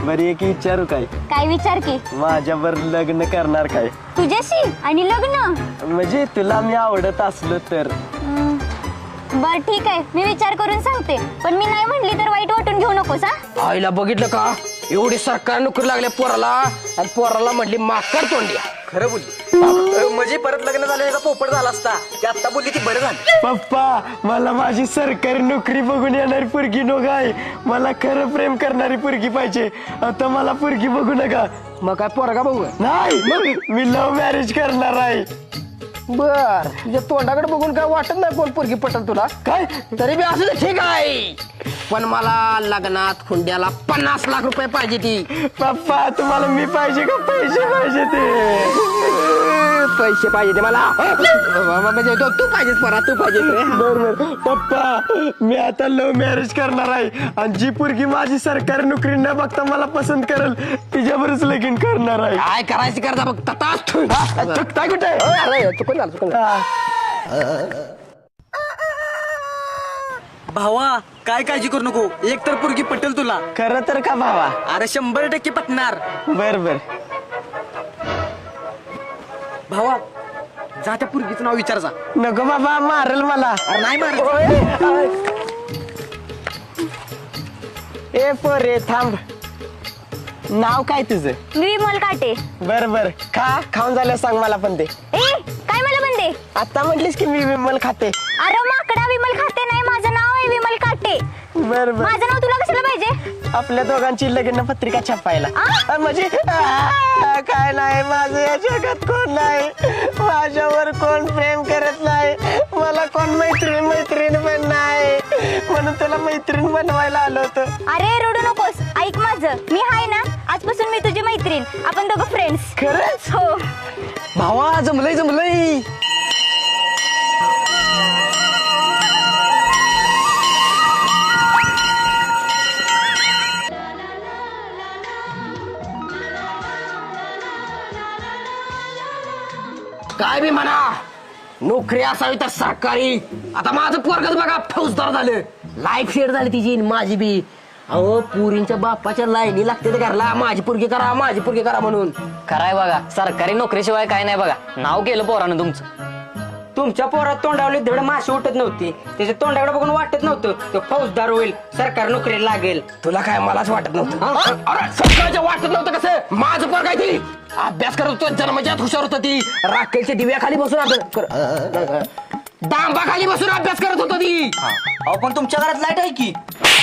बरी एक विचारू काय? काय विचार की? माझ्यावर लग्न करणार काय? तुझ्याशी आणि लग्न? म्हणजे तुला मी आवडत असलो तर. बर ठीक आहे, मी विचार करून सांगते, पण मी नाही म्हणली तर वाईट वाटून घेऊ नकोस हा. आईला बघितलं का, एवढी सरकार नोकरी लागल्या पोराला आणि पोराला म्हणली माकर तोंडिया. खरं बोलली. म्हणजे परत लग्न झालं का पोपट झाला असता, ती आता बोलली ती बरं झालं. पप्पा मला माझी सरकारी नोकरी बघून येणारी पोरगी नको आहे, मला खरं प्रेम करणारी पोरगी पाहिजे. आता मला पोरगी बघू नका. मग काय पोरगा बघू? नाही, मी लव्ह मॅरेज करणार आहे. बर, तुझ्या तोंडाकडे बघून काय वाटत नाही कोण पोरगी पटल तुला. काय? तरी बी असं ठीक आहे, पण मला लग्नात खुंड्याला 50 लाख रुपये पाहिजे ती. पप्पा तुम्हाला मी पाहिजे का पैसे पाहिजे? ते पैसे पाहिजे ते मला. म्हणजे तू पाहिजेस परा, तू पाहिजे. बरोबर पप्पा, मी आता लव्ह मॅरेज करणार आहे आणि जी पोरगी माझी सरकारी नोकरी न बघता मला पसंत करेल तिच्यावरच लगीन करणार आहे. काय करायचं करता बघ तताच. चुकताय कुठे? चुकून झालं, चुकून झालं. भावा काय काळजी करू नको, एक तर पोरगी पटेल तुला. खरं तर का भावा? अरे 100% पटणार. बर बर. भावा जा त्या पोरगीचं नाव विचार जा. नको बाबा, मारल मला. अरे नाही मार. ए पोरे थांब, नाव काय तुझं? विमल काटे. बर बर, खाऊन झालं सांग मला पण ते. ए काय मला म्हणते? आता म्हटलीस की मी विमल खाते. अरे माकडा, विमल खाते नाही, माझं नाव आहे विमल काटे. बर बर. माझं नाव तुला कशाला पाहिजे? आपल्या दोघांची लग्न पत्रिका छापायला. म्हणजे काय नाही, माझं या जगात कोण नाही, माझ्यावर कोण प्रेम करत नाही, मला कोण मैत्रीण पण नाही, म्हणून तुला मैत्रीण बनवायला आलो होतो. अरे रडू नकोस, ऐक माझं, मी हाय ना, आजपासून मी तुझी मैत्रीण, आपण दोघं फ्रेंड्स. खरंच? हो. भावा जमलंय. काय बी म्हणा, नोकरी असावी तर सरकारी. आता माझं पोरगच बघा फौजदार झालं, लाईफ शेअर झाली तिची आणि माझी बी. अहो पुरींच्या बापाच्या लाईनी लागते ते घरला, माझी पोरगी करा म्हणून. कराय बघा, सरकारी नोकरीशिवाय काय नाही बघा. नाव केलं पोरानं तुमचं. तुमच्या पोरात तोंडावली धड माशी उठत नव्हती, त्याच्या तोंडाकडे बघून वाटत नव्हतं तो फौजदार होईल, सरकारी नोकरी लागेल. तुला काय मलाच वाटत नव्हतं? अरे सगळ्याच्या वाटत नव्हतं कसं? माझं पोर काय ती अभ्यास करत होतो, जन्मजात हुशार होतं ती. राखेलच्या दिव्याखाली बसून डांबाखाली बसून अभ्यास करत होतो ती. अहो पण तुमच्या घरात लाईट आहे की?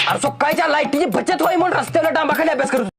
अरे सकाळच्या लाईटीची बचत व्हावी म्हणून रस्त्याला डांबाखाली अभ्यास करत होतो.